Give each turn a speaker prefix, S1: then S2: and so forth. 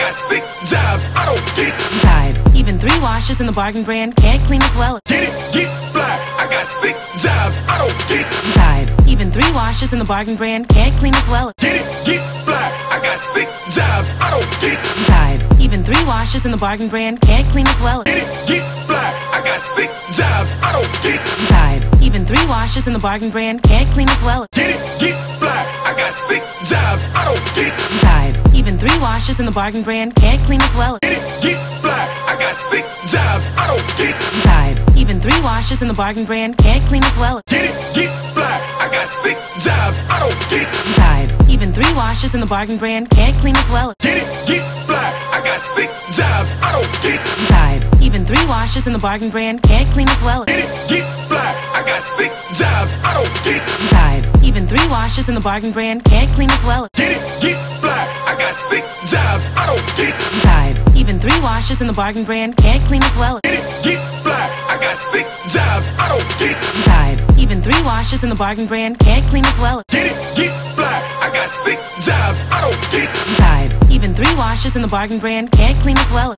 S1: got 6 jobs, I don't get it.
S2: I'm tired. Even 3 washes in the bargain brand can't clean as well.
S1: Get it, get fly. I got 6 jobs, I don't get it.
S2: I'm tired. Even 3 washes in the bargain brand can't clean as well.
S1: Get it, get fly. I got 6 jobs, I don't get it.
S2: I'm tired. Even 3 washes in the bargain brand can't clean as well.
S1: Get it, get fly. I got 6 jobs, I don't get it.
S2: I'm tired. Even 3 washes in the bargain brand can't clean as well.
S1: Get it, get fly. I got 6 jobs, I don't get it.
S2: I'm tired. Even 3 washes in the bargain brand can't clean as well.
S1: Get it, get fly. I got 6 jobs, I don't get it.
S2: I'm tired. Even 3 washes in the bargain brand can't clean as well.
S1: Get it, get fly. I got 6 jobs, I don't get it.
S2: I'm tired. Even 3 washes in the bargain brand can't clean as well.
S1: Get it, get fly. I got 6 jobs, I don't get it.
S2: I'm tired. Even 3 washes in the bargain brand can't clean as well.
S1: Get it, get fly. I got 6 jobs, I don't get it.
S2: I'm tired. Even 3 washes in the bargain brand can't clean as well.
S1: Get it, get fly. I got 6 jobs, I don't get it.
S2: I'm tired. Even 3 washes in the bargain brand can't clean as well.
S1: Get it, get fly. I got 6 jobs, I don't get it.
S2: I'm tired. Even 3 washes in the bargain brand can't clean as well.
S1: Get it, get fly. I got 6 jobs, I don't get it.
S2: I'm tired. Even 3 washes in the bargain brand can't clean as well.